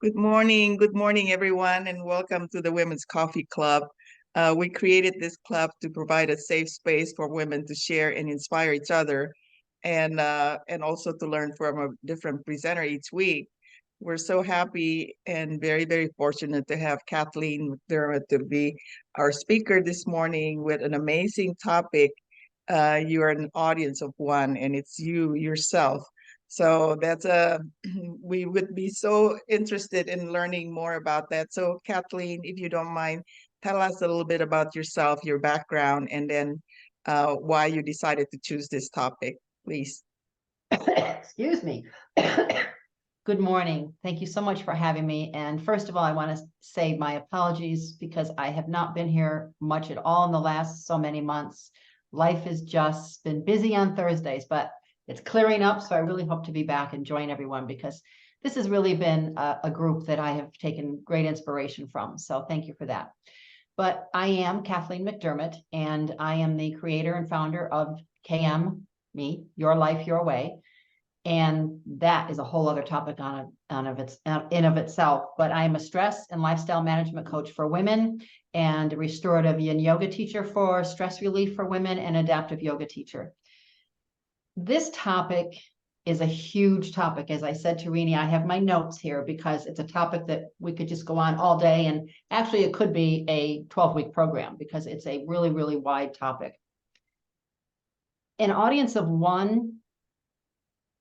Good morning, everyone, and welcome to the Women's Coffee Club. We created this club to provide a safe space for women to share and inspire each other, and also to learn from a different presenter each week. We're so happy and very fortunate to have Kathleen McDermott to be our speaker this morning with an amazing topic. You are an audience of one, and it's you yourself. So we would be so interested in learning more about that. So Kathleen, if you don't mind, tell us a little bit about yourself, your background, and then why you decided to choose this topic, please. Excuse me. Good morning. Thank you so much for having me. And first of all, I want to say my apologies because I have not been here much at all in the last so many months. Life has just been busy on Thursdays, but it's clearing up. So I really hope to be back and join everyone because this has really been a group that I have taken great inspiration from. So thank you for that. But I am Kathleen McDermott, and I am the creator and founder of KM, Me, Your Life, Your Way. And that is a whole other topic in of itself. But I am a stress and lifestyle management coach for women and a restorative yin yoga teacher for stress relief for women and adaptive yoga teacher. This topic is a huge topic. As I said to Rini, I have my notes here because it's a topic that we could just go on all day. And actually, it could be a 12-week program because it's a really wide topic. An audience of one,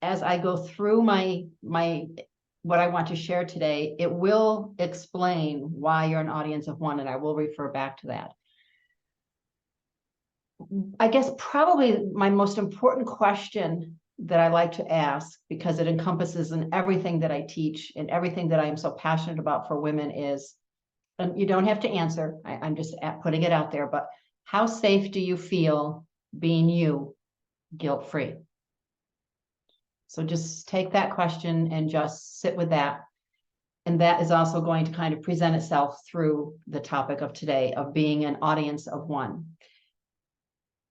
as I go through what I want to share today, it will explain why you're an audience of one, and I will refer back to that. I guess probably my most important question that I like to ask, because it encompasses in everything that I teach and everything that I am so passionate about for women is, and you don't have to answer, I'm just putting it out there, but how safe do you feel being you, guilt-free? So just take that question and just sit with that. And that is also going to kind of present itself through the topic of today of being an audience of one.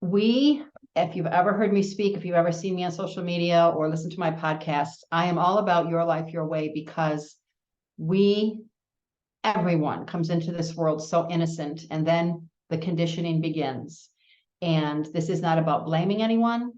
If you've ever heard me speak, if you've ever seen me on social media or listened to my podcast, I am all about your life, your way, because everyone comes into this world so innocent, and then the conditioning begins. And this is not about blaming anyone.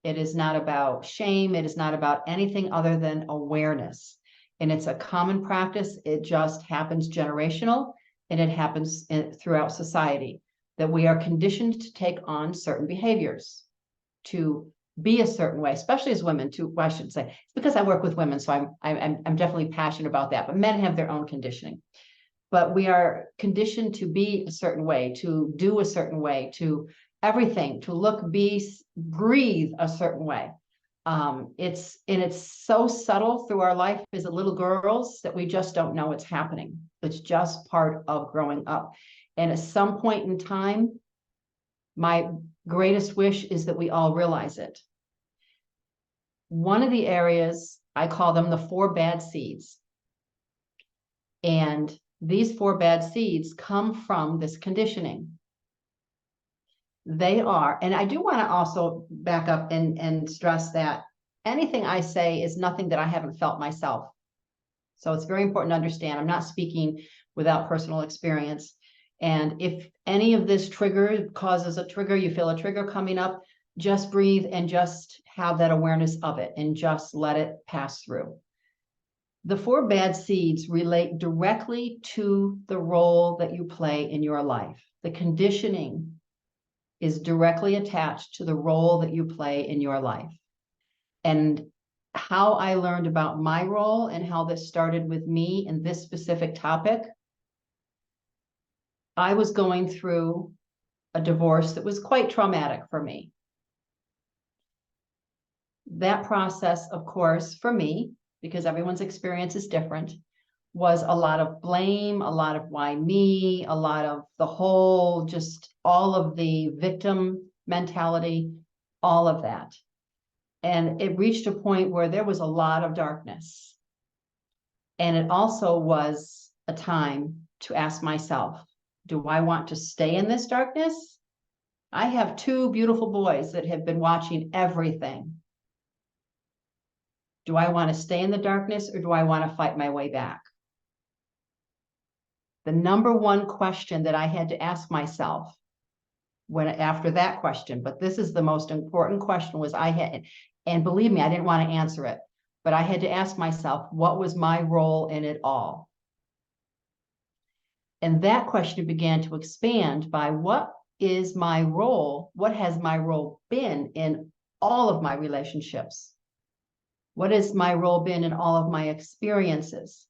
It is not about shame. It is not about anything other than awareness. And it's a common practice. It just happens generational, and it happens throughout society, that we are conditioned to take on certain behaviors, to be a certain way, especially as women, I should say. It's because I work with women, so I'm definitely passionate about that. But men have their own conditioning. But we are conditioned to be a certain way, to do a certain way, to everything, to look, be, breathe a certain way. It's so subtle through our life as little girls that we just don't know it's happening. It's just part of growing up. And at some point in time, my greatest wish is that we all realize it. One of the areas, I call them the 4 bad seeds. And these 4 bad seeds come from this conditioning. They are, and I do want to also back up and stress that anything I say is nothing that I haven't felt myself. So it's very important to understand I'm not speaking without personal experience. And if any of this trigger causes a trigger, you feel a trigger coming up, just breathe and just have that awareness of it and just let it pass through. The 4 bad seeds relate directly to the role that you play in your life. The conditioning is directly attached to the role that you play in your life. And how I learned about my role and how this started with me in this specific topic, I was going through a divorce that was quite traumatic for me. That process, of course, for me, because everyone's experience is different, was a lot of blame, a lot of why me, a lot of the whole, just all of the victim mentality, all of that. And it reached a point where there was a lot of darkness. And it also was a time to ask myself, do I want to stay in this darkness? I have 2 beautiful boys that have been watching everything. Do I want to stay in the darkness, or do I want to fight my way back? The number one question that I had to ask myself after that question, but this is the most important question, was and believe me, I didn't want to answer it, but I had to ask myself, what was my role in it all? And that question began to expand by, what is my role? What has my role been in all of my relationships? What has my role been in all of my experiences?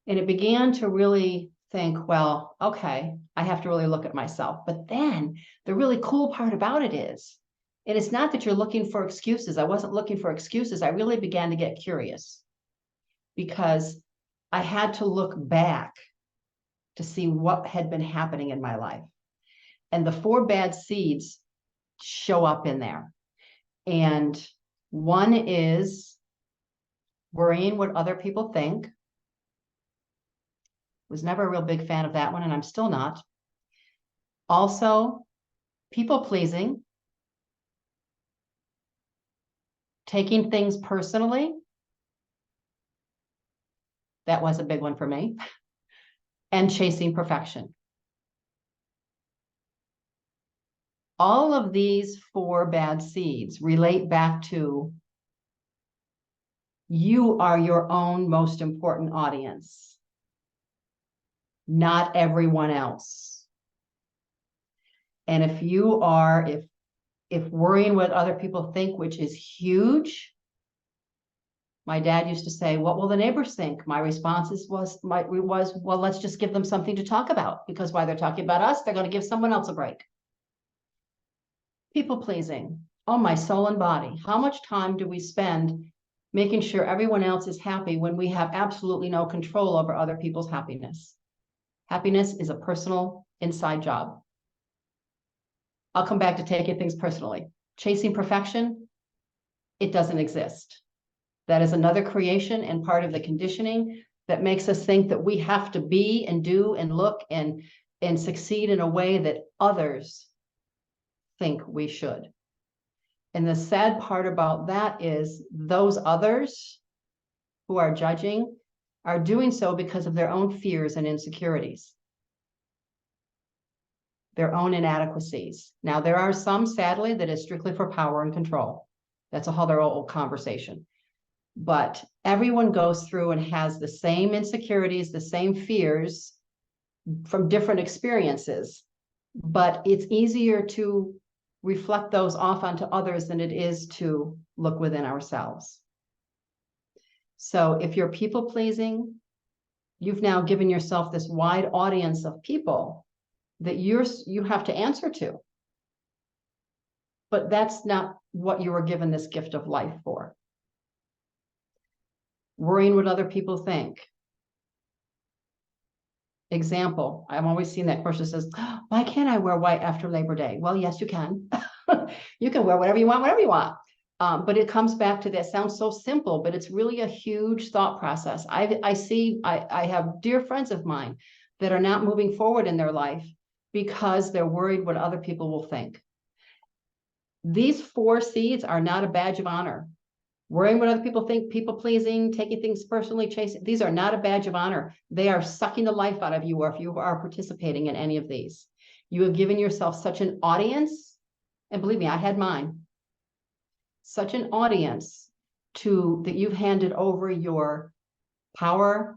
And it began to really think, well, okay, I have to really look at myself. But then the really cool part about it is, and it's not that you're looking for excuses. I wasn't looking for excuses. I really began to get curious because I had to look back to see what had been happening in my life. And the 4 bad seeds show up in there. And one is worrying what other people think. Was never a real big fan of that one, and I'm still not. Also, people pleasing, taking things personally. That was a big one for me. And chasing perfection. All of these 4 bad seeds relate back to, you are your own most important audience, not everyone else. And if you are, if worrying what other people think, which is huge, my dad used to say, what will the neighbors think? My response was, well, let's just give them something to talk about, because while they're talking about us, they're going to give someone else a break. People pleasing. Oh, my soul and body. How much time do we spend making sure everyone else is happy when we have absolutely no control over other people's happiness? Happiness is a personal inside job. I'll come back to taking things personally. Chasing perfection, it doesn't exist. That is another creation and part of the conditioning that makes us think that we have to be and do and look and succeed in a way that others think we should. And the sad part about that is those others who are judging are doing so because of their own fears and insecurities, their own inadequacies. Now, there are some, sadly, that is strictly for power and control. That's a whole other old conversation. But everyone goes through and has the same insecurities, the same fears from different experiences. But it's easier to reflect those off onto others than it is to look within ourselves. So if you're people pleasing, you've now given yourself this wide audience of people that you have to answer to. But that's not what you were given this gift of life for. Worrying what other people think. Example, I've always seen that question that says, why can't I wear white after Labor Day? Well, yes, you can. You can wear whatever you want, whatever you want. But it comes back to that. Sounds so simple, but it's really a huge thought process. I have dear friends of mine that are not moving forward in their life because they're worried what other people will think. These 4 seeds are not a badge of honor. Worrying what other people think, people pleasing, taking things personally, chasing, these are not a badge of honor. They are sucking the life out of you, or if you are participating in any of these. You have given yourself such an audience, and believe me, I had mine, such an audience that you've handed over your power,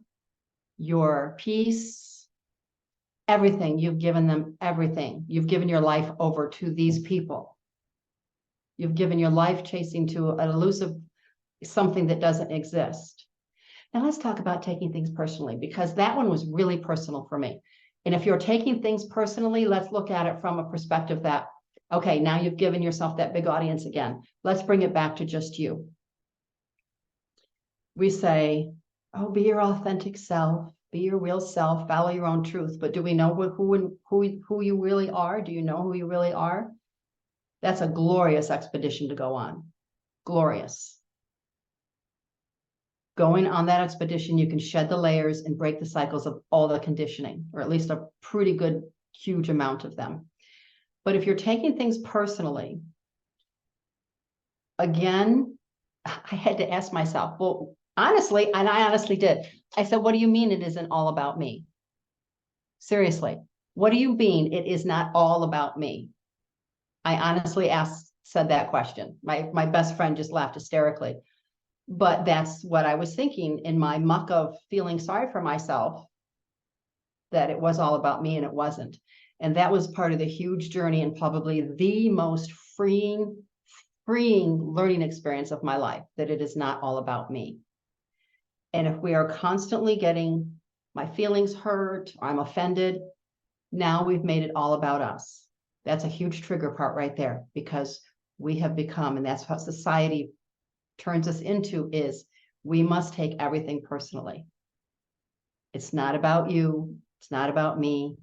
your peace, everything. You've given them everything. You've given your life over to these people. You've given your life chasing to an elusive something that doesn't exist. Now let's talk about taking things personally, because that one was really personal for me. And if you're taking things personally, let's look at it from a perspective that, okay, now you've given yourself that big audience again. Let's bring it back to just you. We say, oh, be your authentic self, be your real self, follow your own truth. But do we know who you really are? Do you know who you really are? That's a glorious expedition to go on. Glorious. Going on that expedition, you can shed the layers and break the cycles of all the conditioning, or at least a pretty good, huge amount of them. But if you're taking things personally, again, I had to ask myself, well, honestly, and I honestly did. I said, what do you mean it isn't all about me? Seriously, what do you mean it is not all about me? I honestly said that question. My best friend just laughed hysterically. But that's what I was thinking in my muck of feeling sorry for myself, that it was all about me, and it wasn't. And that was part of the huge journey, and probably the most freeing learning experience of my life, that it is not all about me. And if we are constantly getting my feelings hurt, or I'm offended, now we've made it all about us. That's a huge trigger part right there, because we have become, and that's what society turns us into, is we must take everything personally. It's not about you. It's not about me.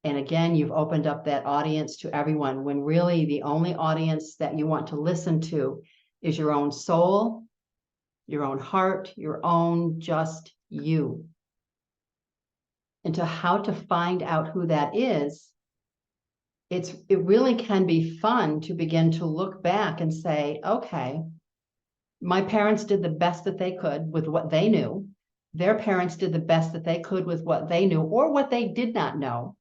And again, you've opened up that audience to everyone, when really the only audience that you want to listen to is your own soul, your own heart, your own just you. And to how to find out who that is, it really can be fun to begin to look back and say, okay, my parents did the best that they could with what they knew. Their parents did the best that they could with what they knew, or what they did not know.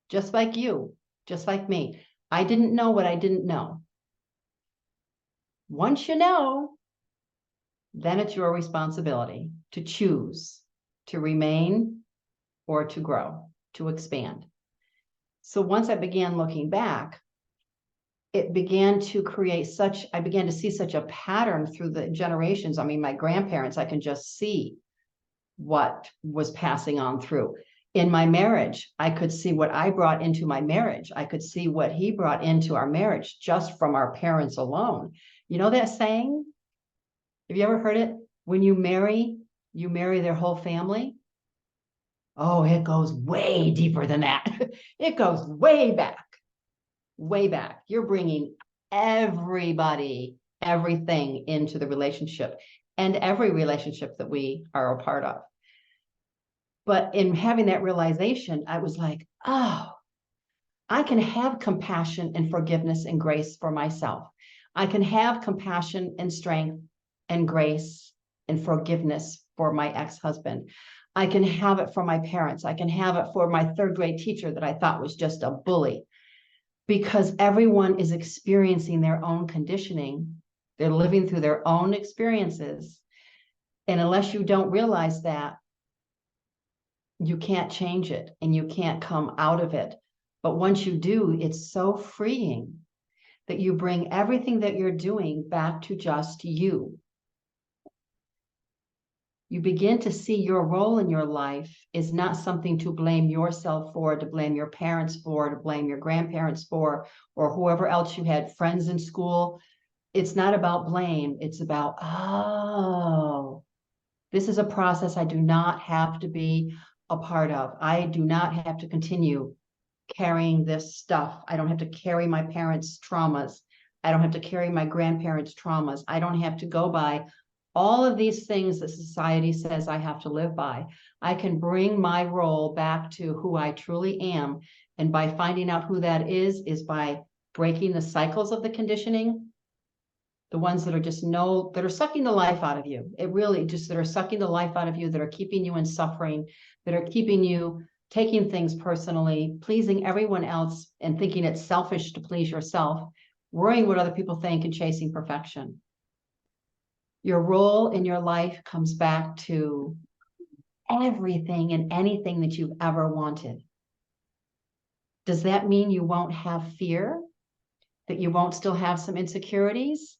Just like you, just like me. I didn't know what I didn't know. Once you know, then it's your responsibility to choose to remain or to grow, to expand. So once I began looking back, it began to create I began to see such a pattern through the generations. I mean, my grandparents, I can just see what was passing on through. In my marriage, I could see what I brought into my marriage. I could see what he brought into our marriage just from our parents alone. You know that saying? Have you ever heard it? When you marry their whole family. Oh, it goes way deeper than that. It goes way back. Way back. You're bringing everybody, everything into the relationship, and every relationship that we are a part of. But in having that realization, I was like, oh, I can have compassion and forgiveness and grace for myself. I can have compassion and strength and grace and forgiveness for my ex-husband. I can have it for my parents. I can have it for my third grade teacher that I thought was just a bully. Because everyone is experiencing their own conditioning. They're living through their own experiences. And unless you don't realize that, you can't change it and you can't come out of it. But once you do, it's so freeing that you bring everything that you're doing back to just you. You begin to see your role in your life is not something to blame yourself for, to blame your parents for, to blame your grandparents for, or whoever else you had, friends in school. It's not about blame. It's about, oh, this is a process I do not have to be a part of. I do not have to continue carrying this stuff. I don't have to carry my parents' traumas. I don't have to carry my grandparents' traumas. I don't have to go by all of these things that society says I have to live by. I can bring my role back to who I truly am. And by finding out who that is by breaking the cycles of the conditioning, the ones that are that are sucking the life out of you. It really just, that are sucking the life out of you, that are keeping you in suffering, that are keeping you taking things personally, pleasing everyone else and thinking it's selfish to please yourself, worrying what other people think and chasing perfection. Your role in your life comes back to everything and anything that you've ever wanted. Does that mean you won't have fear? That you won't still have some insecurities?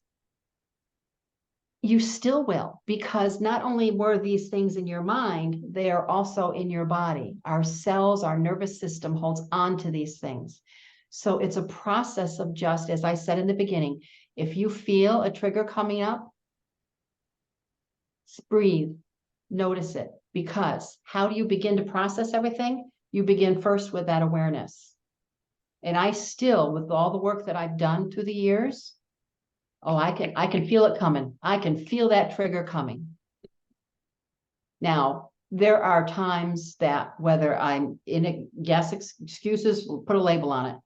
You still will, because not only were these things in your mind, they are also in your body. Our cells, our nervous system holds on to these things. So it's a process of just, as I said in the beginning, if you feel a trigger coming up, breathe, notice it, because how do you begin to process everything? You begin first with that awareness. And I still, with all the work that I've done through the years, oh, I can feel it coming. I can feel that trigger coming. Now, there are times that whether I'm in it, yes, excuses, we'll put a label on it.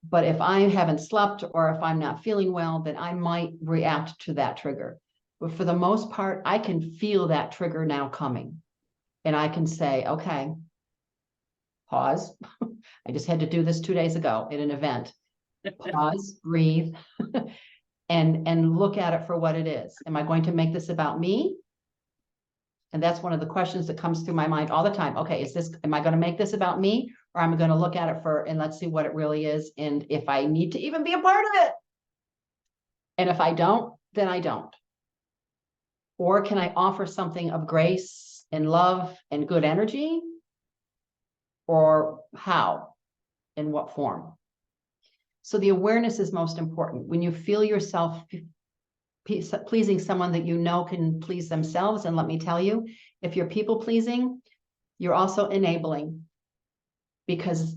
But if I haven't slept or if I'm not feeling well, then I might react to that trigger. But for the most part, I can feel that trigger now coming. And I can say, okay, pause. I just had to do this 2 days ago at an event. Pause, breathe, and look at it for what it is. Am I going to make this about me? And that's one of the questions that comes through my mind all the time. Okay, am I going to make this about me, or am I going to look at it and let's see what it really is, and if I need to even be a part of it. And if I don't, then I don't. Or can I offer something of grace and love and good energy? Or how? In what form? So the awareness is most important. When you feel yourself pleasing someone that you know can please themselves, and let me tell you, if you're people pleasing, you're also enabling, because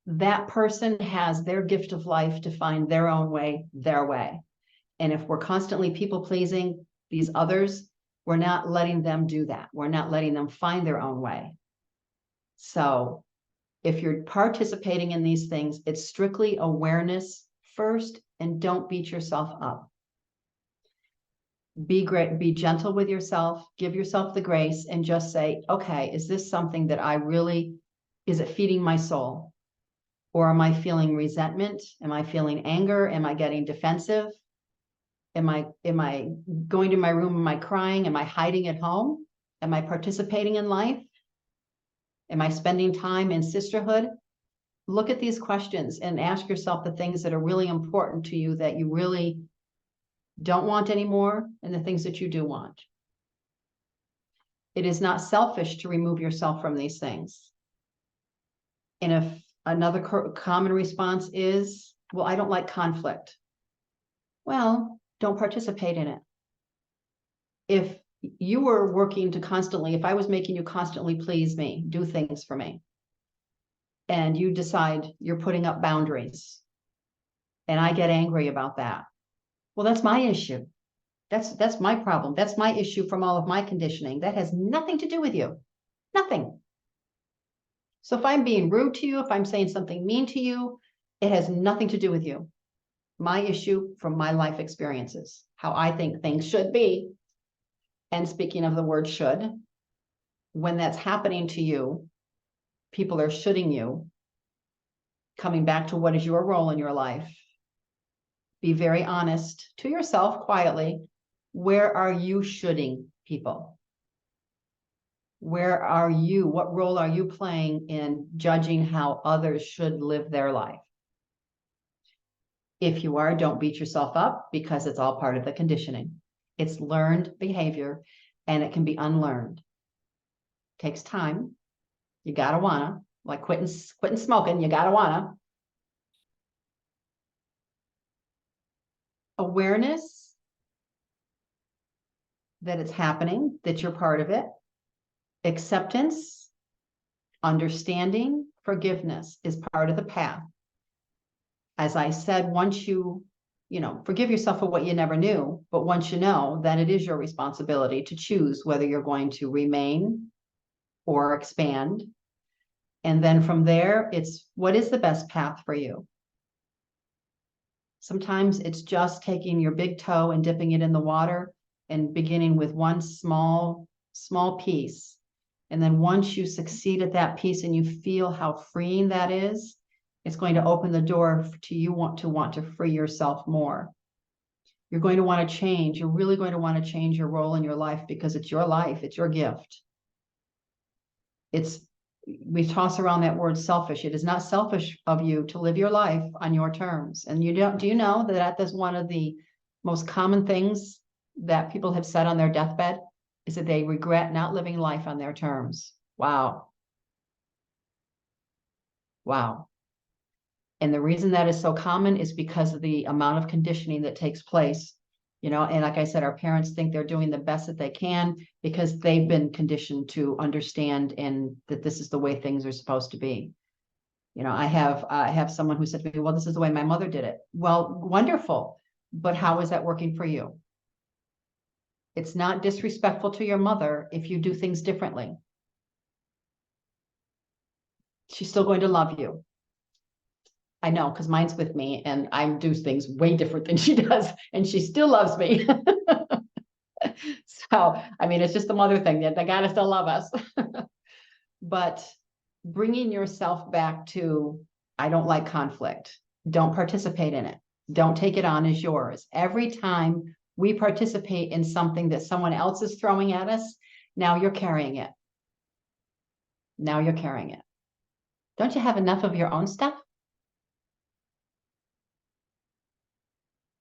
that person has their gift of life to find their own way, their way. And if we're constantly people pleasing these others, we're not letting them do that. We're not letting them find their own way. So if you're participating in these things, it's strictly awareness first, and don't beat yourself up. Be great, be gentle with yourself, give yourself the grace, and just say, okay, is this something that is it feeding my soul? Or am I feeling resentment? Am I feeling anger? Am I getting defensive? Am I going to my room? Am I crying? Am I hiding at home? Am I participating in life? Am I spending time in sisterhood? Look at these questions and ask yourself the things that are really important to you, that you really don't want anymore, and the things that you do want. It is not selfish to remove yourself from these things. And if another common response is, well, I don't like conflict. Well, don't participate in it. If you were working to constantly, if I was making you constantly please me, do things for me, and you decide you're putting up boundaries, and I get angry about that, well, that's my issue. That's my problem. That's my issue from all of my conditioning. That has nothing to do with you. Nothing. So if I'm being rude to you, if I'm saying something mean to you, it has nothing to do with you. My issue from my life experiences, how I think things should be. And speaking of the word should, when that's happening to you, people are shoulding you. Coming back to what is your role in your life, be very honest to yourself quietly. Where are you shoulding people? Where are you? What role are you playing in judging how others should live their life? If you are, don't beat yourself up, because it's all part of the conditioning. It's learned behavior, and it can be unlearned. It takes time. You gotta wanna, like quitting smoking, you gotta wanna. Awareness that it's happening, that you're part of it. Acceptance, understanding, forgiveness is part of the path. As I said, once you forgive yourself for what you never knew, but once you know, then it is your responsibility to choose whether you're going to remain or expand. And then from there, it's what is the best path for you? Sometimes it's just taking your big toe and dipping it in the water and beginning with one small piece. And then once you succeed at that piece and you feel how freeing that is, it's going to open the door to you want to free yourself more. You're going to want to change. You're really going to want to change your role in your life, because it's your life. It's your gift. We toss around that word selfish. It is not selfish of you to live your life on your terms. And do you know that is one of the most common things that people have said on their deathbed, is that they regret not living life on their terms. Wow. Wow. And the reason that is so common is because of the amount of conditioning that takes place. And like I said, our parents think they're doing the best that they can because they've been conditioned to understand and that this is the way things are supposed to be. I have someone who said to me, well, this is the way my mother did it. Well, wonderful. But how is that working for you? It's not disrespectful to your mother if you do things differently. She's still going to love you. I know, because mine's with me and I do things way different than she does, and she still loves me. So, it's just the mother thing that they gotta still love us. But bringing yourself back to, I don't like conflict. Don't participate in it. Don't take it on as yours. Every time we participate in something that someone else is throwing at us, now you're carrying it. Now you're carrying it. Don't you have enough of your own stuff?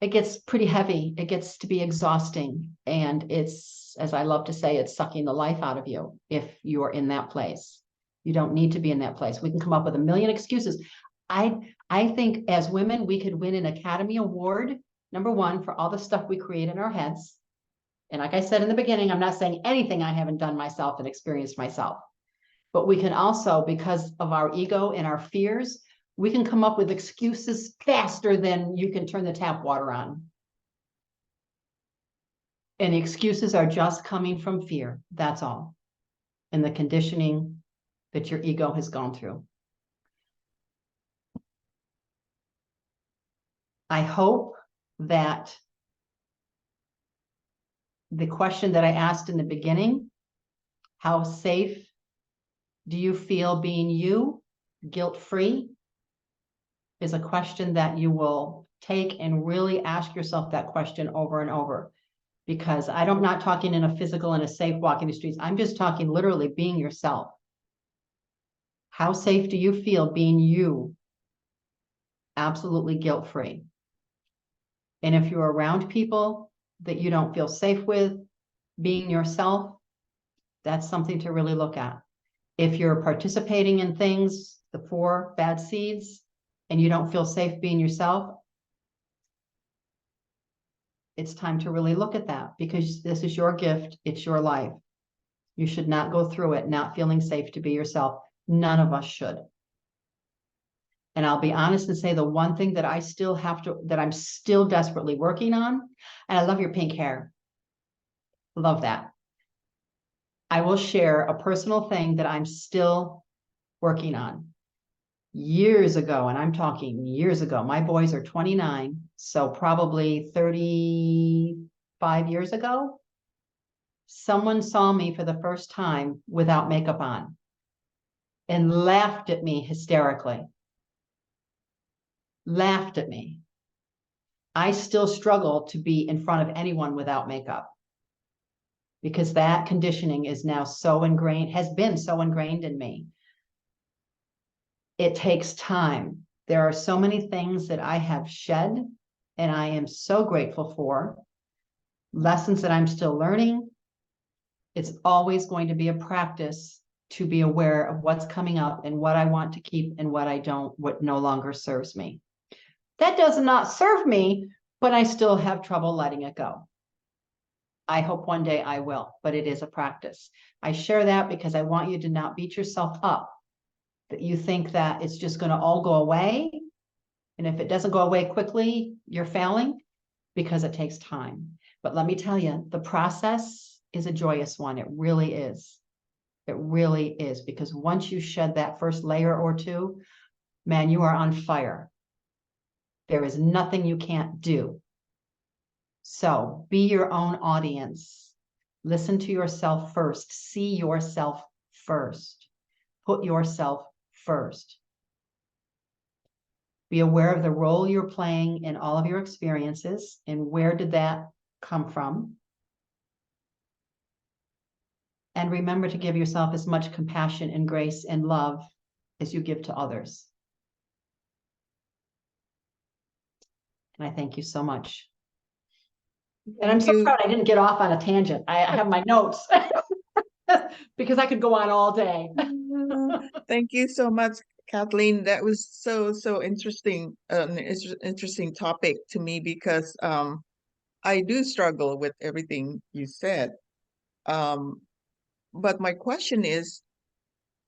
It gets pretty heavy. It gets to be exhausting. And it's, as I love to say, it's sucking the life out of you if you're in that place. You don't need to be in that place. We can come up with a million excuses. I think as women, we could win an Academy Award, #1, for all the stuff we create in our heads. And like I said in the beginning, I'm not saying anything I haven't done myself and experienced myself. But we can also, because of our ego and our fears, we can come up with excuses faster than you can turn the tap water on. And the excuses are just coming from fear. That's all. And the conditioning that your ego has gone through. I hope that the question that I asked in the beginning, how safe do you feel being you, guilt-free, is a question that you will take and really ask yourself that question over and over. Because I'm not talking in a physical and a safe walking the streets. I'm just talking literally being yourself. How safe do you feel being you? Absolutely guilt-free. And if you're around people that you don't feel safe with, being yourself, that's something to really look at. If you're participating in things, the 4 bad seeds, and you don't feel safe being yourself, it's time to really look at that, because this is your gift. It's your life. You should not go through it not feeling safe to be yourself. None of us should. And I'll be honest and say the one thing that I'm still desperately working on, and I love your pink hair. Love that. I will share a personal thing that I'm still working on. Years ago, and I'm talking years ago, my boys are 29, so probably 35 years ago, someone saw me for the first time without makeup on and laughed at me hysterically. Laughed at me. I still struggle to be in front of anyone without makeup, because that conditioning is now so ingrained, has been so ingrained in me. It takes time. There are so many things that I have shed, and I am so grateful for. Lessons that I'm still learning. It's always going to be a practice to be aware of what's coming up and what I want to keep and what I don't, what no longer serves me. That does not serve me, but I still have trouble letting it go. I hope one day I will, but it is a practice. I share that because I want you to not beat yourself up, that you think that it's just going to all go away. And if it doesn't go away quickly, you're failing, because it takes time. But let me tell you, the process is a joyous one. It really is. It really is, because once you shed that first layer or two, man, you are on fire. There is nothing you can't do. So be your own audience. Listen to yourself first. See yourself first. Put yourself first. Be aware of the role you're playing in all of your experiences and where did that come from. And remember to give yourself as much compassion and grace and love as you give to others. And I thank you so much. And I'm so proud I didn't get off on a tangent. I have my notes because I could go on all day. Thank you so much, Kathleen. That was so interesting, an interesting topic to me, because I do struggle with everything you said. But my question is,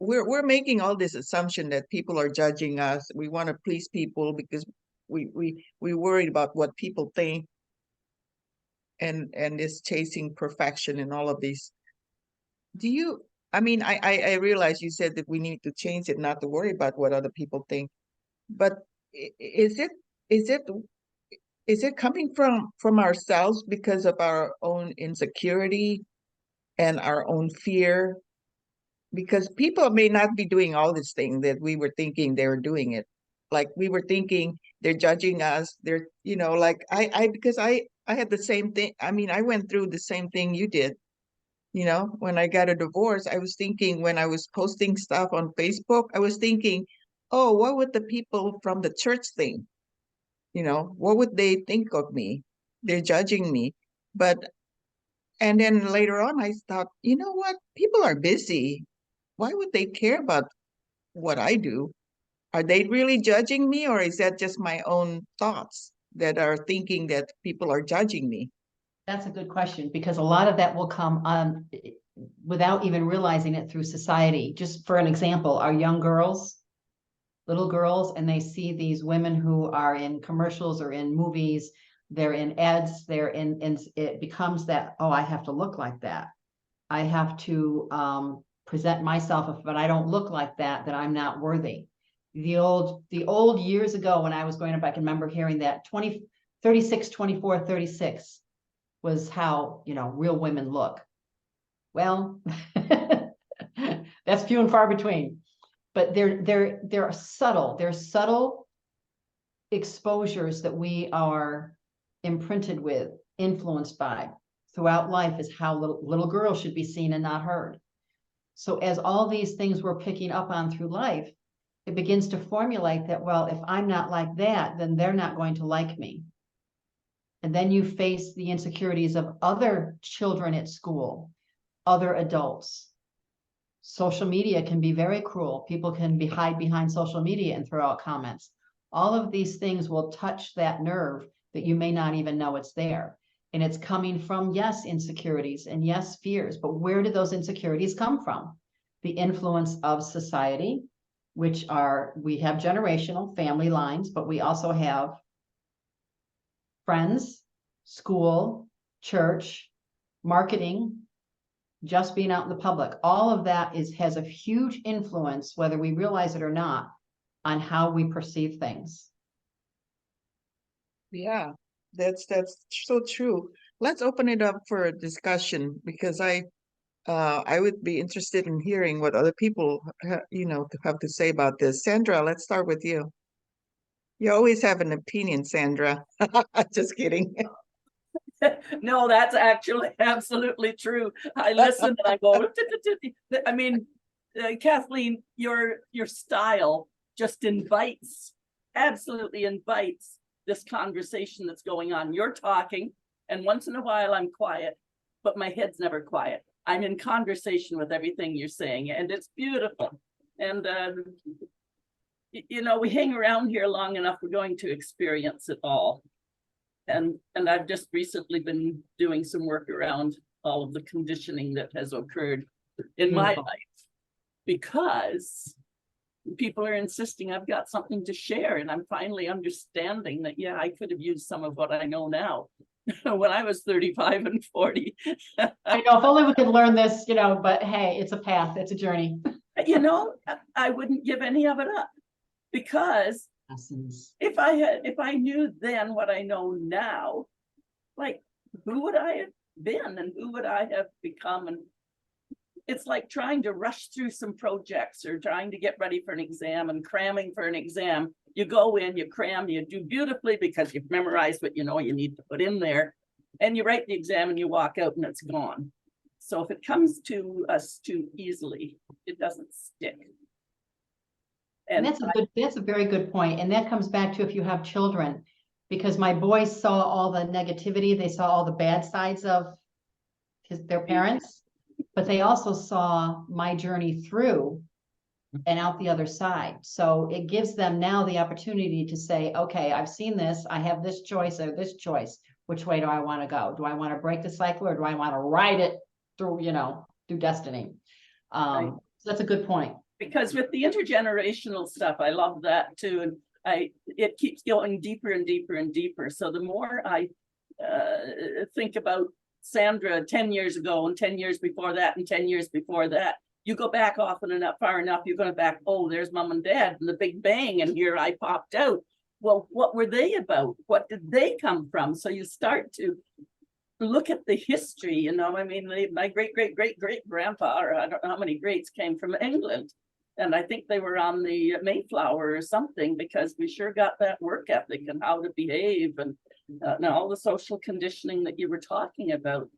we're making all this assumption that people are judging us. We want to please people because we worried about what people think, and is chasing perfection and all of these. Do you, I mean, I realize you said that we need to change it, not to worry about what other people think, but is it is it coming from ourselves because of our own insecurity and our own fear because people may not be doing all this thing that we were thinking they were doing it. Like we were thinking they're judging us. They're, like because I had the same thing. I mean, I went through the same thing you did. When I got a divorce, I was thinking when I was posting stuff on Facebook, I was thinking, oh, what would the people from the church think? What would they think of me? They're judging me. But, and then later on, I thought, you know what? People are busy. Why would they care about what I do? Are they really judging me, or is that just my own thoughts that are thinking that people are judging me? That's a good question, because a lot of that will come on without even realizing it through society. Just for an example, our young girls, little girls, and they see these women who are in commercials or in movies, they're in ads, it becomes that, oh, I have to look like that. I have to present myself. If but I don't look like that, then I'm not worthy. The old years ago when I was growing up, I can remember hearing that 20, 36, 24, 36 was how, real women look. Well, that's few and far between. But they're subtle exposures that we are imprinted with, influenced by throughout life, is how little girls should be seen and not heard. So as all these things we're picking up on through life, it begins to formulate that, well, if I'm not like that, then they're not going to like me. And then you face the insecurities of other children at school, other adults. Social media can be very cruel. People can hide behind social media and throw out comments. All of these things will touch that nerve that you may not even know it's there. And it's coming from, yes, insecurities and yes, fears. But where do those insecurities come from? The influence of society, which we have generational family lines, but we also have friends, school, church, marketing, just being out in the public. All of that has a huge influence, whether we realize it or not, on how we perceive things. Yeah, that's so true. Let's open it up for a discussion, because I would be interested in hearing what other people have to say about this. Sandra, let's start with you. You always have an opinion, Sandra. Just kidding. No, that's actually absolutely true. I listen and I go, I mean, Kathleen, your style just absolutely invites this conversation that's going on. You're talking, and once in a while I'm quiet, but my head's never quiet. I'm in conversation with everything you're saying, and it's beautiful. And we hang around here long enough, we're going to experience it all. And I've just recently been doing some work around all of the conditioning that has occurred in my life, because people are insisting I've got something to share, and I'm finally understanding that, yeah, I could have used some of what I know now when I was 35 and 40. I know, if only we could learn this, but hey, it's a path, it's a journey. I wouldn't give any of it up, because if I knew then what I know now, like, who would I have been and who would I have become? And it's like trying to rush through some projects or trying to get ready for an exam and cramming for an exam. You go in, you cram, you do beautifully because you've memorized what you know you need to put in there, and you write the exam and you walk out and it's gone. So if it comes to us too easily, it doesn't stick. And that's a very good point. And that comes back to if you have children, because my boys saw all the negativity, they saw all the bad sides of their parents, but they also saw my journey through and out the other side. So it gives them now the opportunity to say, okay, I've seen this, I have this choice or this choice. Which way do I want to go? Do I want to break the cycle, or do I want to ride it through, through destiny? Right. So that's a good point. Because with the intergenerational stuff, I love that too. And it keeps going deeper and deeper and deeper. So the more I think about Sandra 10 years ago and 10 years before that and 10 years before that, you go back often enough, far enough, you're going back, oh, there's mom and dad and the big bang, and here I popped out. Well, what were they about? What did they come from? So you start to look at the history, you know, I mean, my great-great-great-great-grandpa, or I don't know how many greats, came from England. And I think they were on the Mayflower or something, because we sure got that work ethic and how to behave and all the social conditioning that you were talking about.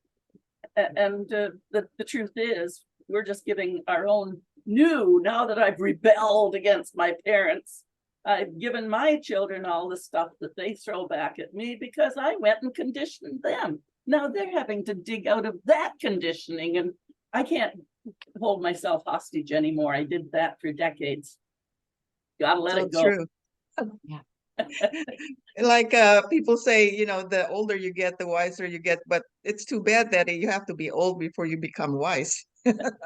And the truth is, we're just giving our own now that I've rebelled against my parents, I've given my children all the stuff that they throw back at me because I went and conditioned them. Now they're having to dig out of that conditioning, and I can't hold myself hostage anymore. I did that for decades. Gotta let it go. True. Yeah. Like people say, you know, the older you get, the wiser you get, but it's too bad that you have to be old before you become wise.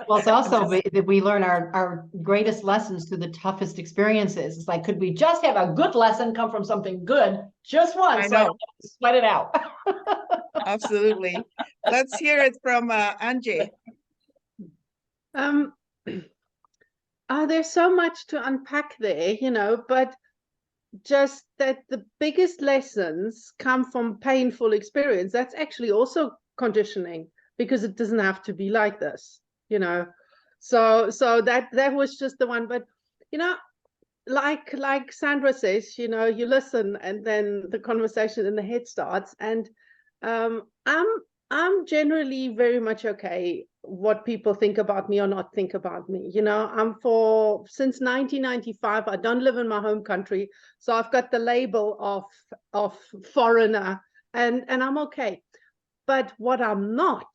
Well, it's also that we learn our greatest lessons through the toughest experiences. It's like, could we just have a good lesson come from something good just once? I So I know. don't have to sweat it out. Absolutely. Let's hear it from Angie. There's so much to unpack there, you know, but just that the biggest lessons come from painful experience. That's actually also conditioning, because it doesn't have to be like this, you know. So that was just the one. But you know, like Sandra says, you know, you listen and then the conversation in the head starts. And I'm generally very much okay what people think about me or not think about me. You know, since 1995, I don't live in my home country, so I've got the label of foreigner, and I'm okay. But what I'm not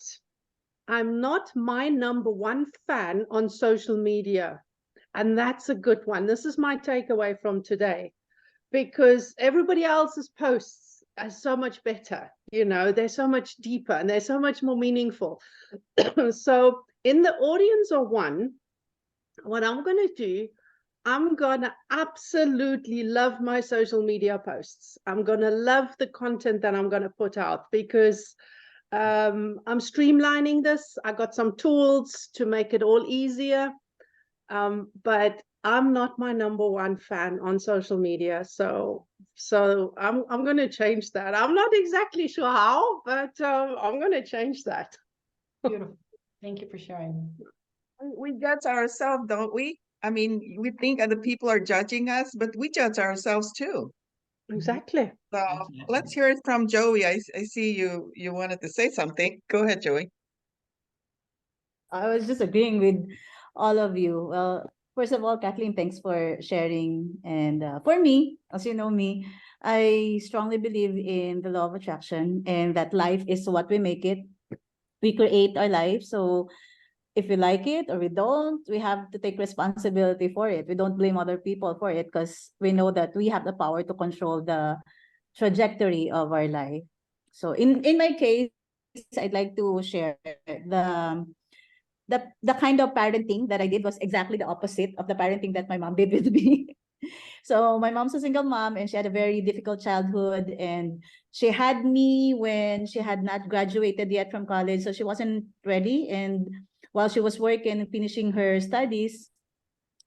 my number one fan on social media. And that's a good one. This is my takeaway from today, because everybody else's posts are so much better. You know, they're so much deeper and they're so much more meaningful. So in the audience of one, what I'm going to do, I'm going to absolutely love my social media posts. I'm going to love the content that I'm going to put out, because I'm streamlining this. I got some tools to make it all easier. But I'm not my number one fan on social media. So I'm going to change that. I'm not exactly sure how, but I'm going to change that. Beautiful. Thank you for sharing. We judge ourselves, don't we? I mean, we think other people are judging us, but we judge ourselves too. Exactly. So let's hear it from Joey. I see you wanted to say something. Go ahead, Joey. I was just agreeing with all of you. Well, first of all, Kathleen, thanks for sharing. And for me, as you know me, I strongly believe in the law of attraction, and that life is what we make it. We create our life. So if we like it or we don't, we have to take responsibility for it. We don't blame other people for it, because we know that we have the power to control the trajectory of our life. So in my case, I'd like to share the kind of parenting that I did was exactly the opposite of the parenting that my mom did with me. So my mom's a single mom, and she had a very difficult childhood, and she had me when she had not graduated yet from college, so she wasn't ready. And while she was working and finishing her studies,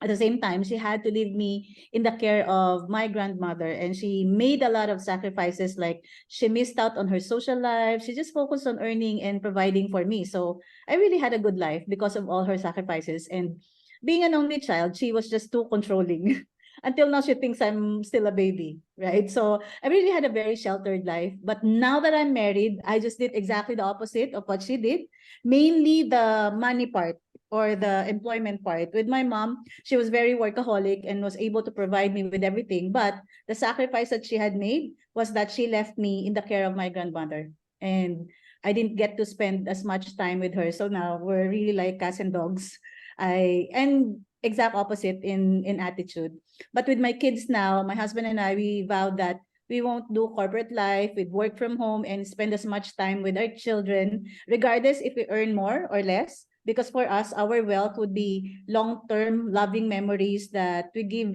at the same time, she had to leave me in the care of my grandmother, and she made a lot of sacrifices. Like, she missed out on her social life. She just focused on earning and providing for me. So I really had a good life because of all her sacrifices. And being an only child, she was just too controlling. Until now, she thinks I'm still a baby, right? So I really had a very sheltered life. But now that I'm married, I just did exactly the opposite of what she did. Mainly the money part, or the employment part. With my mom, she was very workaholic and was able to provide me with everything. But the sacrifice that she had made was that she left me in the care of my grandmother. And I didn't get to spend as much time with her. So now we're really like cats and dogs. And exact opposite in attitude. But with my kids now, my husband and I, we vowed that we won't do corporate life, we'd work from home and spend as much time with our children, regardless if we earn more or less. Because for us, our wealth would be long-term loving memories that we give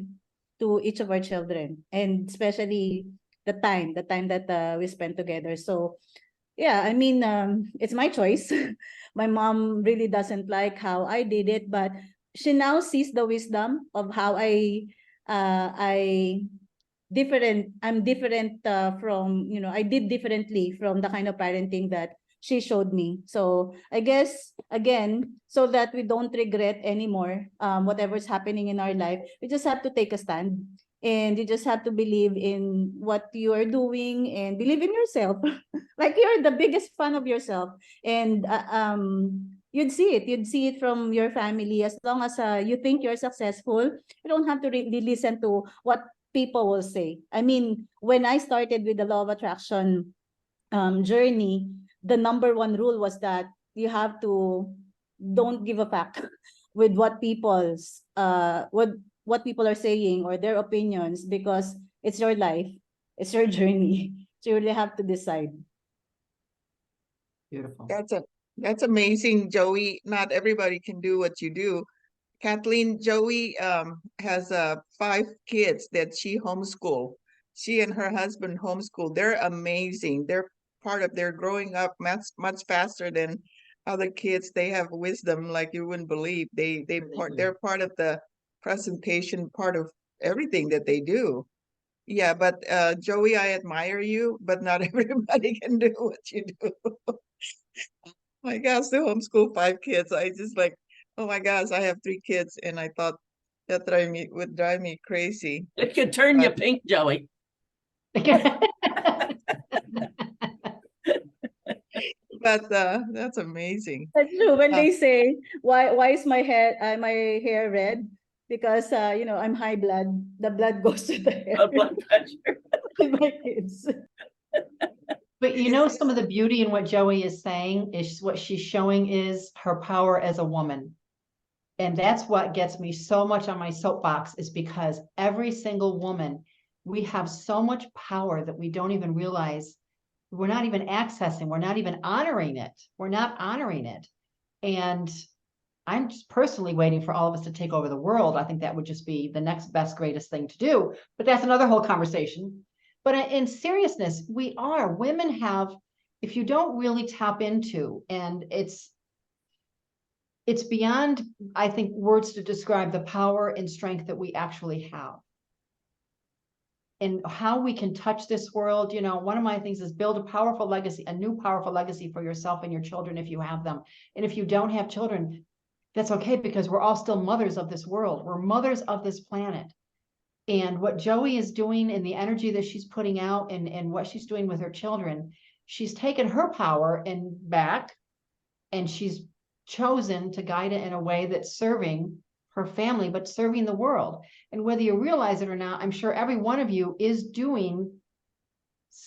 to each of our children, and especially the time that we spend together. So yeah, I mean, it's my choice. My mom really doesn't like how I did it, but she now sees the wisdom of how I'm different from, I did differently from the kind of parenting that she showed me. So I guess, again, so that we don't regret anymore whatever's happening in our life, we just have to take a stand. And you just have to believe in what you are doing and believe in yourself. Like you're the biggest fan of yourself. And you'd see it. You'd see it from your family. As long as you think you're successful, you don't have to really listen to what people will say. I mean, when I started with the law of attraction journey, the number one rule was that you have to don't give a fuck with what people's what people are saying or their opinions, because it's your life, it's your journey. So you really have to decide. Beautiful. That's amazing, Joey. Not everybody can do what you do. Kathleen, Joey has 5 kids that she homeschool. She and her husband homeschool. They're amazing. They're they're growing up much faster than other kids. They have wisdom like you wouldn't believe. They're part of the presentation, part of everything that they do. Yeah, but Joey, I admire you, but not everybody can do what you do. My gosh, to homeschool 5 kids. I just like, oh my gosh, I have 3 kids, and I thought that would drive me crazy. It could turn you pink, Joey. But that's amazing. That's true. When they say, why is my hair red? Because I'm high blood. The blood goes to the hair. Blood pressure. With my kids. But some of the beauty in what Joey is saying is what she's showing is her power as a woman. And that's what gets me so much on my soapbox, is because every single woman, we have so much power that we don't even realize. We're not even accessing, we're not even honoring it. We're not honoring it. And I'm just personally waiting for all of us to take over the world. I think that would just be the next best, greatest thing to do. But that's another whole conversation. But in seriousness, women have, if you don't really tap into, and it's beyond, I think, words to describe the power and strength that we actually have. And how we can touch this world. One of my things is build a powerful legacy, a new powerful legacy for yourself and your children if you have them. And if you don't have children, that's okay, because we're all still mothers of this world. We're mothers of this planet. And what Joey is doing and the energy that she's putting out and what she's doing with her children, she's taken her power and back, and she's chosen to guide it in a way that's serving her family, but serving the world. And whether you realize it or not, I'm sure every one of you is doing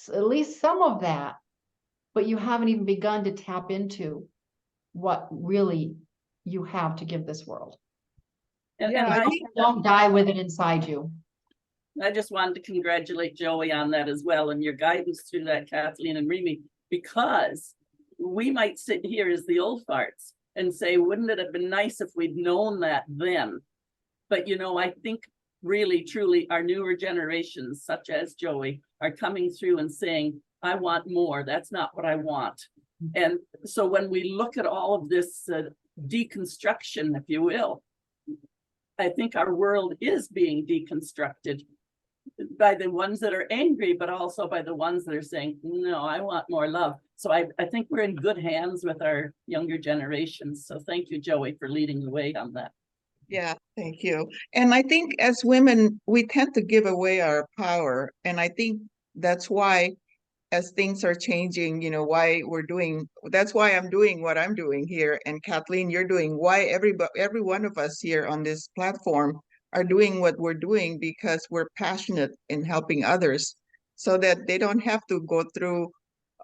at least some of that, but you haven't even begun to tap into what really you have to give this world. And I don't die with it inside you. I just wanted to congratulate Joey on that as well, and your guidance through that, Kathleen and Remy, because we might sit here as the old farts and say, wouldn't it have been nice if we'd known that then? But I think really, truly, our newer generations, such as Joey, are coming through and saying, I want more. That's not what I want. And so when we look at all of this deconstruction, if you will, I think our world is being deconstructed by the ones that are angry, but also by the ones that are saying, no, I want more love. So I think we're in good hands with our younger generations. So thank you, Joey, for leading the way on that. Yeah, thank you. And I think as women, we tend to give away our power. And I think that's why, as things are changing, that's why I'm doing what I'm doing here. And Kathleen, you're doing why every one of us here on this platform are doing what we're doing, because we're passionate in helping others so that they don't have to go through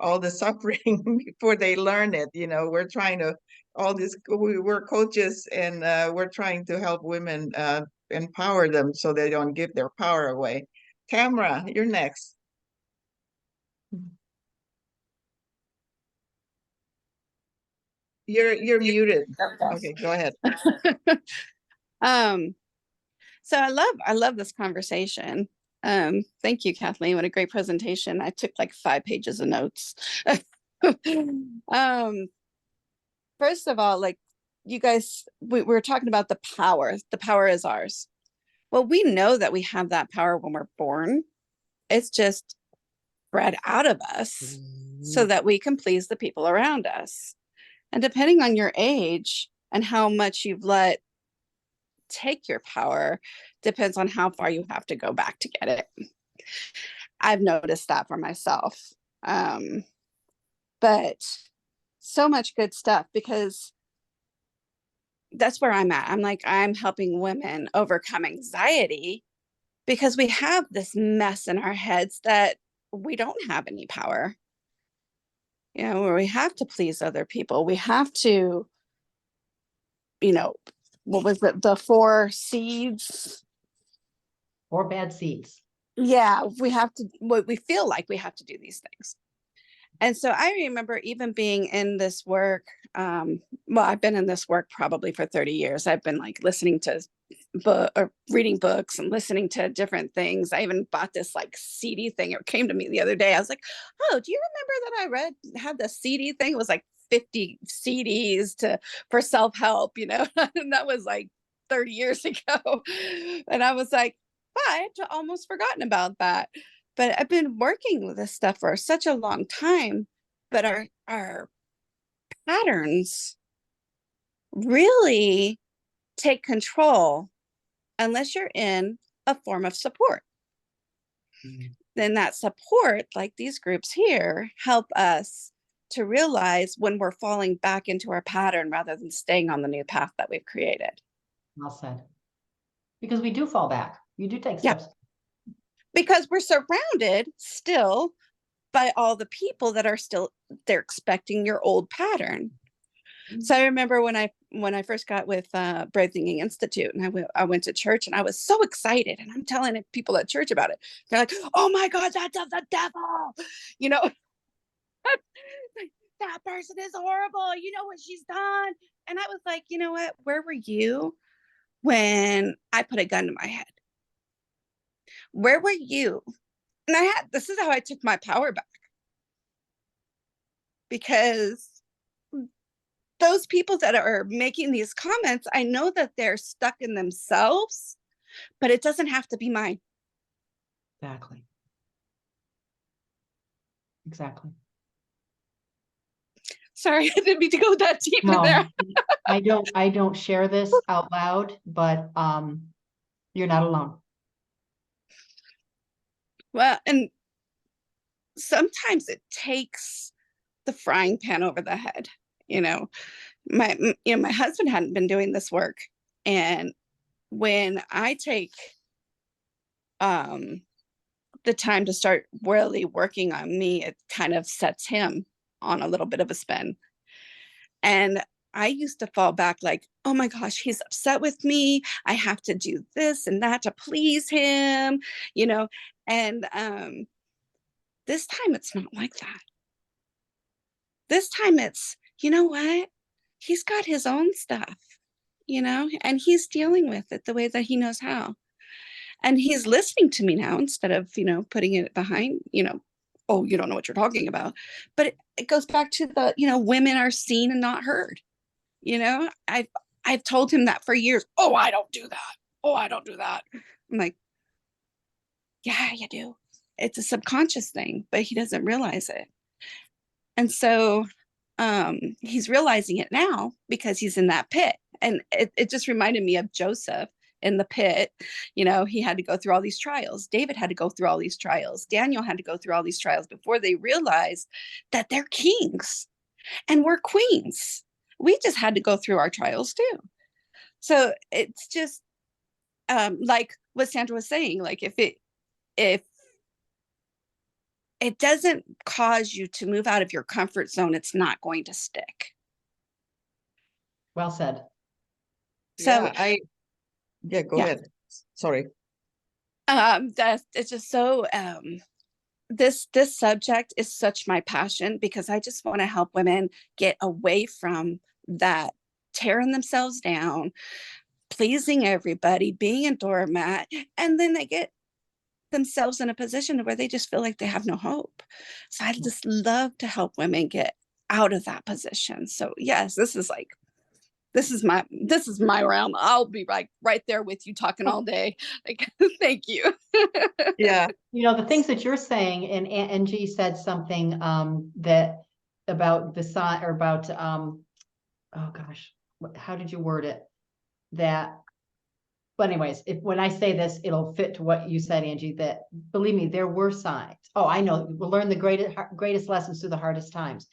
all the suffering before they learn it. We're trying to, we're coaches, and we're trying to help women empower them so they don't give their power away. Tamara, you're next. You're muted. Okay, go ahead. So I love this conversation. Thank you, Kathleen. What a great presentation. I took like 5 pages of notes. First of all, like you guys, we were talking about the power. The power is ours. Well, we know that we have that power when we're born. It's just bred out of us so that we can please the people around us. And depending on your age and how much you've let take your power depends on how far you have to go back to get it. I've noticed that for myself. But so much good stuff, because that's where I'm at. I'm like, I'm helping women overcome anxiety because we have this mess in our heads that we don't have any power. You know, where we have to please other people. We have to, you know, what was it? The 4 seeds. 4 bad seeds. Yeah, we have to, we feel like we have to do these things. And so I remember even being in this work, well, I've been in this work probably for 30 years. I've been like listening to or reading books and listening to different things. I even bought this like CD thing. It came to me the other day. I was like, oh, do you remember that I had the CD thing? It was like 50 CDs for self-help, you know, and that was like 30 years ago. And I was like, wow, I had almost forgotten about that. But I've been working with this stuff for such a long time, but our patterns really take control unless you're in a form of support. Then that support, like these groups here, help us to realize when we're falling back into our pattern rather than staying on the new path that we've created. Well said. Because we do fall back. You do take steps. Because we're surrounded still by all the people that are still, they're expecting your old pattern. So I remember when I first got with Brave Thinking Institute, and I went to church, and I was so excited, and I'm telling people at church about it. They're like, oh my God, that's of the devil. You know, that person is horrible. You know what she's done. And I was like, you know what? Where were you when I put a gun to my head? Where were you? And this is how I took my power back. Because those people that are making these comments, I know that they're stuck in themselves, but it doesn't have to be mine. Exactly. Exactly. Sorry, I didn't mean to go that deep in there. I don't share this out loud, but you're not alone. Well, and sometimes it takes the frying pan over the head. You know, my husband hadn't been doing this work, and when I take the time to start really working on me, it kind of sets him on a little bit of a spin. And I used to fall back like, oh my gosh, he's upset with me. I have to do this and that to please him, you know. And this time it's not like that. This time it's, you know what? He's got his own stuff, you know, and he's dealing with it the way that he knows how. And he's listening to me now instead of, you know, putting it behind, you know, oh, you don't know what you're talking about. But it goes back to the, you know, women are seen and not heard. You know, I've told him that for years. Oh, I don't do that. Oh, I don't do that. I'm like, yeah, you do. It's a subconscious thing, but he doesn't realize it. And so he's realizing it now because he's in that pit. And it just reminded me of Joseph in the pit. You know, he had to go through all these trials. David had to go through all these trials. Daniel had to go through all these trials before they realized that they're kings and we're queens. We just had to go through our trials too. So it's just like what Sandra was saying, like if it doesn't cause you to move out of your comfort zone, it's not going to stick. Well said. So go ahead. Sorry. It's just so this subject is such my passion, because I just want to help women get away from that tearing themselves down, pleasing everybody, being a doormat, and then they get themselves in a position where they just feel like they have no hope. So I just love to help women get out of that position. So yes, this is like this is my realm. I'll be right there with you talking all day. Like, thank you. Yeah. You know, the things that you're saying, and Angie said something that about the sign, or about oh gosh, how did you word it? That, but anyways, when I say this, it'll fit to what you said, Angie, that believe me, there were signs. Oh, I know, we'll learn the greatest lessons through the hardest times.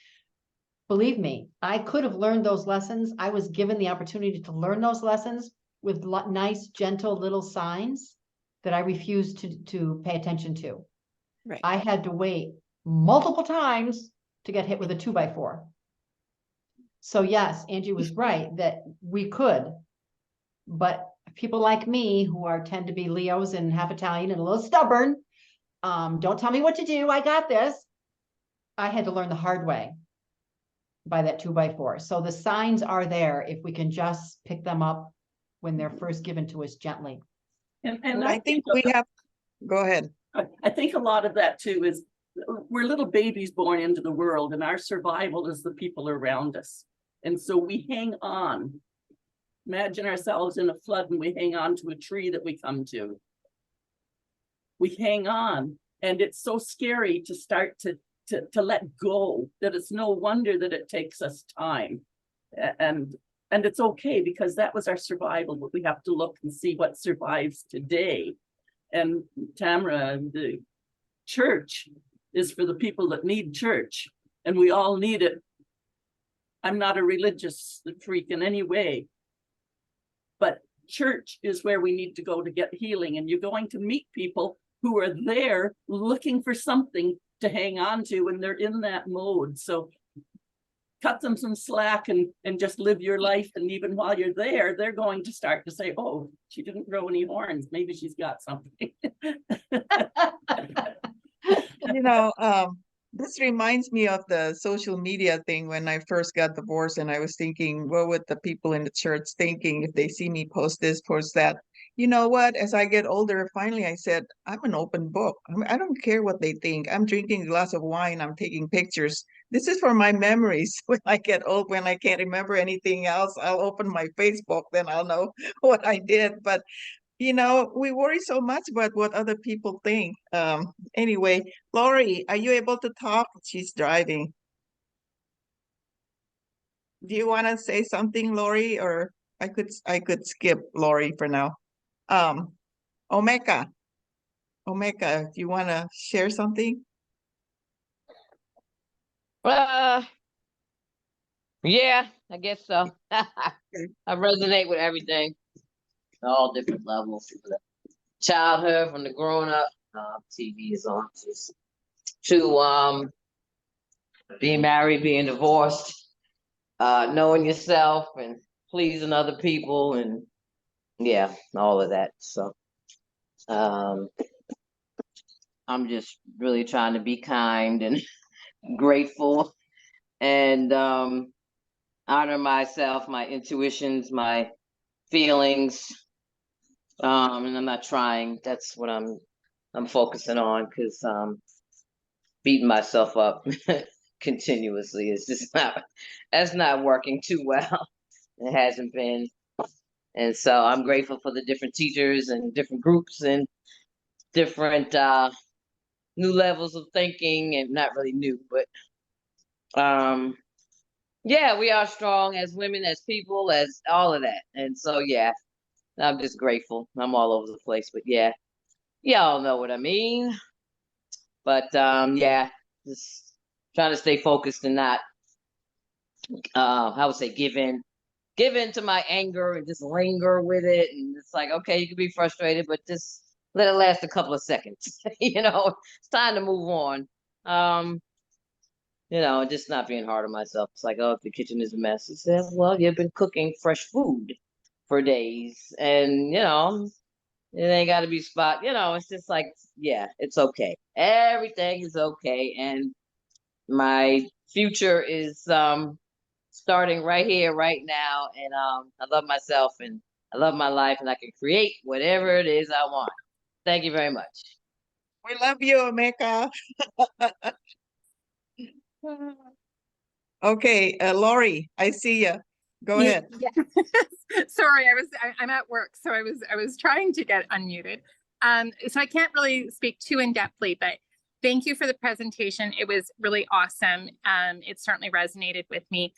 Believe me, I could have learned those lessons. I was given the opportunity to learn those lessons with nice, gentle little signs that I refused to pay attention to. Right. I had to wait multiple times to get hit with a 2x4. So yes, Angie was right that we could, but people like me who tend to be Leos and half Italian and a little stubborn, don't tell me what to do. I got this. I had to learn the hard way by that 2x4. So the signs are there if we can just pick them up when they're first given to us gently. And I think we have, go ahead. I think a lot of that too is we're little babies born into the world, and our survival is the people around us. And so we hang on. Imagine ourselves in a flood and we hang on to a tree that we come to. We hang on, and it's so scary to start to let go, that it's no wonder that it takes us time. And it's okay, because that was our survival, but we have to look and see what survives today. And Tamara, the church is for the people that need church, and we all need it. I'm not a religious freak in any way, but church is where we need to go to get healing. And you're going to meet people who are there looking for something to hang on to when they're in that mode. So cut them some slack and just live your life. And even while you're there, they're going to start to say, oh, she didn't grow any horns. Maybe she's got something. You know, this reminds me of the social media thing when I first got divorced, and I was thinking, what would the people in the church thinking if they see me post this, post that? You know what? As I get older, finally I said, I'm an open book. I don't care what they think. I'm drinking a glass of wine. I'm taking pictures. This is for my memories. When I get old, when I can't remember anything else, I'll open my Facebook, then I'll know what I did. But you know, we worry so much about what other people think. Anyway, Lori, are you able to talk? She's driving. Do you want to say something, Lori, or I could skip Lori for now. Omeka, do you want to share something? Yeah, I guess so. I resonate with everything, all different levels. From the childhood, from the growing up, TV is on, just to being married, being divorced, knowing yourself and pleasing other people, and yeah, all of that. So I'm just really trying to be kind and grateful, and honor myself, my intuitions, my feelings. And I'm not trying. That's what I'm focusing on, because beating myself up continuously is just that's not working too well. It hasn't been. And so I'm grateful for the different teachers and different groups and different new levels of thinking, and not really new, but yeah, we are strong as women, as people, as all of that. And so yeah, I'm just grateful. I'm all over the place, but yeah, y'all know what I mean. But yeah, just trying to stay focused and not I would say give in to my anger and just linger with it. And it's like, okay, you can be frustrated, but just let it last a couple of seconds. You know, it's time to move on. You know, just not being hard on myself. It's like, oh, if the kitchen is a mess, I said, well, you've been cooking fresh food for days, and you know, it ain't got to be spot. You know, it's just like, yeah, it's okay. Everything is okay, and my future is starting right here, right now, and I love myself and I love my life, and I can create whatever it is I want. Thank you very much. We love you, Omeka. Okay, Lori, I see you. Go ahead. Yeah. Sorry, I'm at work, so I was trying to get unmuted. So I can't really speak too in-depthly, but thank you for the presentation. It was really awesome. It certainly resonated with me.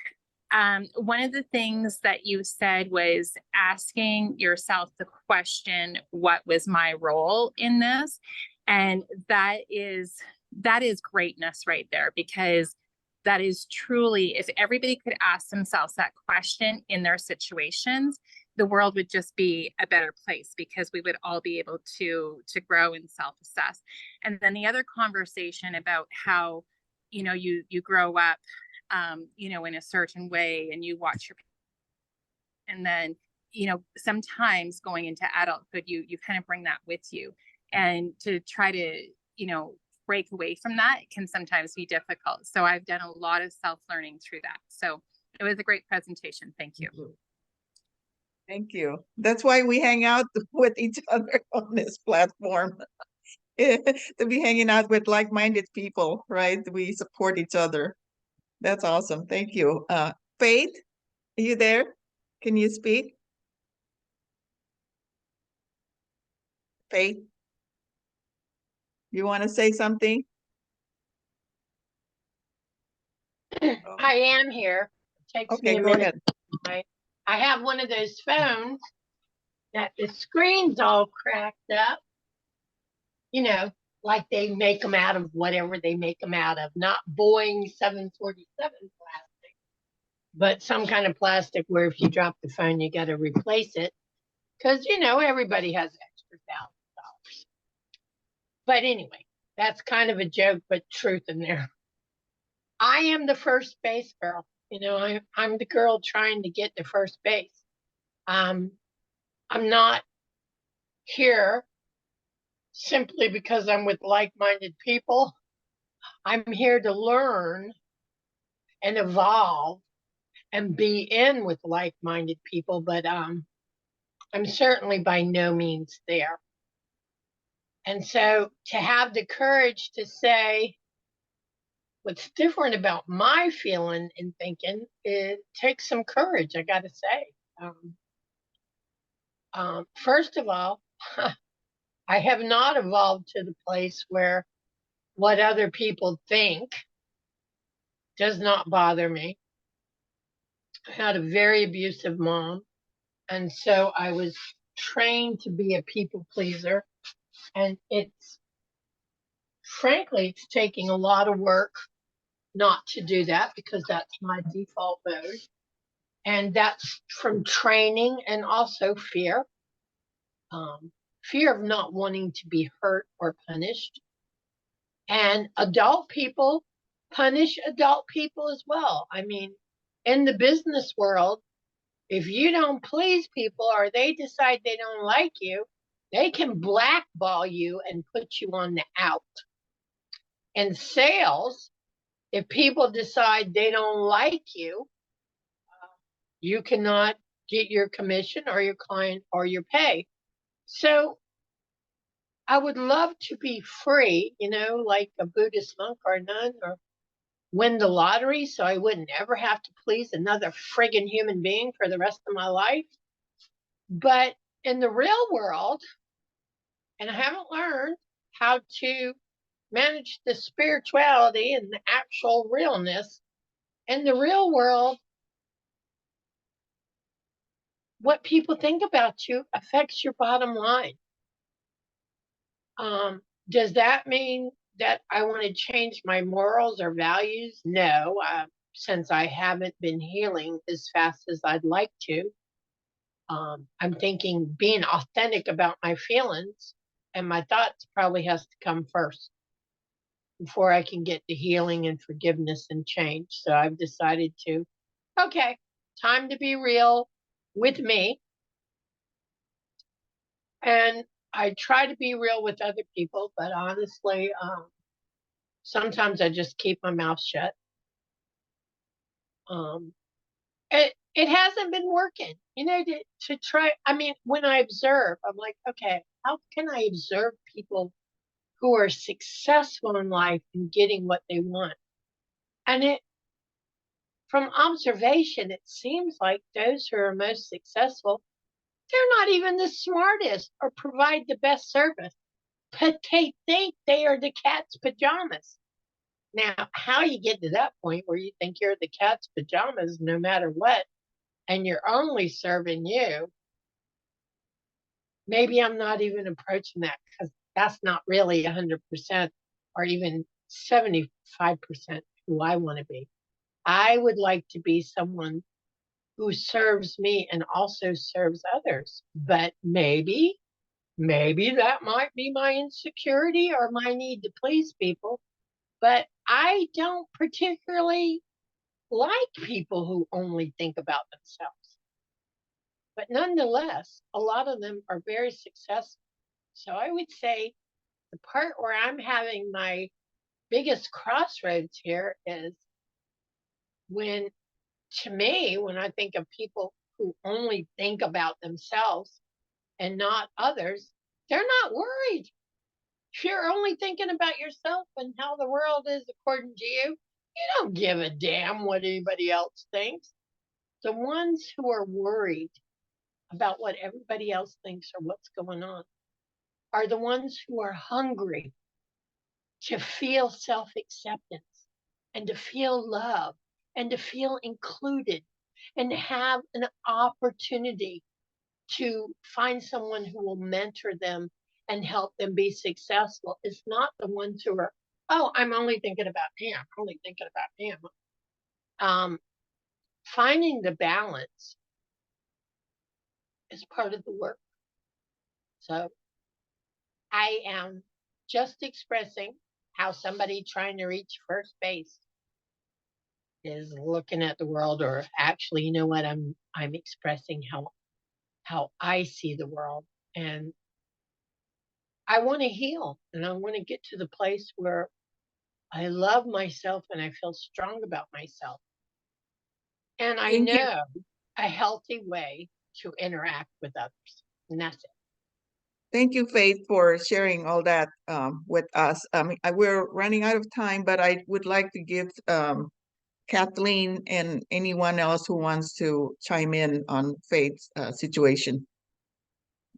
One of the things that you said was asking yourself the question, what was my role in this? And that is greatness right there, because that is truly, if everybody could ask themselves that question in their situations, the world would just be a better place, because we would all be able to grow and self-assess. And then the other conversation about how, you grow up, in a certain way, and you watch your, and then, sometimes going into adulthood, you kind of bring that with you, and to try to, break away from that can sometimes be difficult. So I've done a lot of self-learning through that. So it was a great presentation. Thank you. Thank you. That's why we hang out with each other on this platform. To be hanging out with like-minded people, right? We support each other. That's awesome. Thank you. Faith, are you there? Can you speak? Faith, you want to say something? I am here. It takes me Okay, a go minute. ahead. I have one of those phones that the screen's all cracked up. Like they make them out of whatever they make them out of, not Boeing 747 plastic, but some kind of plastic where if you drop the phone, you got to replace it. Because, everybody has extra $1,000. But anyway, that's kind of a joke, but truth in there. I am the first base girl. I'm the girl trying to get to first base. I'm not here simply because I'm with like-minded people. I'm here to learn and evolve and be in with like-minded people, but I'm certainly by no means there. And so to have the courage to say what's different about my feeling and thinking, it takes some courage, I gotta say. First of all, I have not evolved to the place where what other people think does not bother me. I had a very abusive mom, and so I was trained to be a people pleaser. And frankly, it's taking a lot of work not to do that, because that's my default mode. And that's from training and also fear. Fear of not wanting to be hurt or punished. And adult people punish adult people as well. I mean, in the business world, if you don't please people or they decide they don't like you, they can blackball you and put you on the out. In sales, if people decide they don't like you, you cannot get your commission or your client or your pay. So I would love to be free, like a Buddhist monk or a nun, or win the lottery so I wouldn't ever have to please another friggin' human being for the rest of my life. But in the real world, and I haven't learned how to manage the spirituality and the actual realness, in the real world, what people think about you affects your bottom line. Does that mean that I want to change my morals or values? No, since I haven't been healing as fast as I'd like to. I'm thinking being authentic about my feelings and my thoughts probably has to come first before I can get to healing and forgiveness and change. So I've decided to, okay, time to be real with me. And I try to be real with other people, but honestly, sometimes I just keep my mouth shut. It hasn't been working, to try. I mean, when I observe, I'm like, okay, how can I observe people who are successful in life and getting what they want? And from observation, it seems like those who are most successful, they're not even the smartest or provide the best service, but they think they are the cat's pajamas. Now, how you get to that point where you think you're the cat's pajamas no matter what, and you're only serving you, maybe I'm not even approaching that, because that's not really 100% or even 75% who I want to be. I would like to be someone who serves me and also serves others. But maybe that might be my insecurity or my need to please people. But I don't particularly like people who only think about themselves. But nonetheless, a lot of them are very successful. So I would say the part where I'm having my biggest crossroads here is when, to me, when I think of people who only think about themselves and not others, they're not worried. If you're only thinking about yourself and how the world is according to you, you don't give a damn what anybody else thinks. The ones who are worried about what everybody else thinks or what's going on are the ones who are hungry to feel self-acceptance and to feel love and to feel included and have an opportunity to find someone who will mentor them and help them be successful. It's not the ones who are, oh, I'm only thinking about me. I'm only thinking about me. Finding the balance is part of the work. So I am just expressing how somebody trying to reach first base is looking at the world, or actually, you know what, I'm expressing how I see the world. And I want to heal, and I want to get to the place where I love myself and I feel strong about myself. And I Thank you. know a healthy way to interact with others. And that's it. Thank you, Faith, for sharing all that with us. We're running out of time, but I would like to give Kathleen and anyone else who wants to chime in on Faith's situation.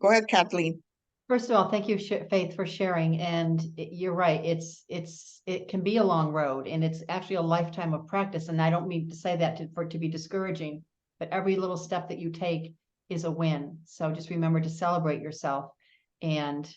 Go ahead, Kathleen. First of all, thank you, Faith, for sharing. And you're right. It can be a long road, and it's actually a lifetime of practice. And I don't mean to say that for it to be discouraging, but every little step that you take is a win. So just remember to celebrate yourself. And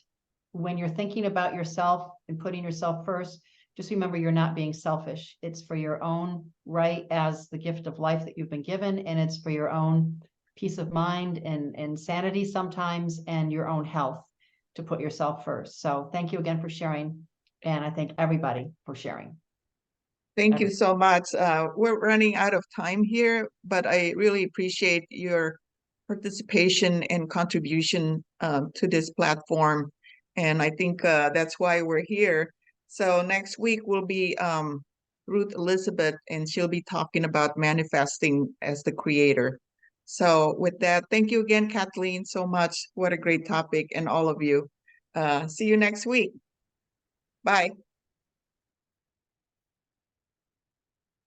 when you're thinking about yourself and putting yourself first, just remember you're not being selfish. It's for your own right as the gift of life that you've been given, and it's for your own peace of mind and sanity sometimes, and your own health, to put yourself first. So thank you again for sharing. And I thank everybody for sharing. Thank you so much. We're running out of time here, but I really appreciate your participation and contribution to this platform. And I think that's why we're here. So next week will be Ruth Elizabeth, and she'll be talking about manifesting as the creator. So with that, thank you again, Kathleen, so much. What a great topic, and all of you. See you next week. Bye.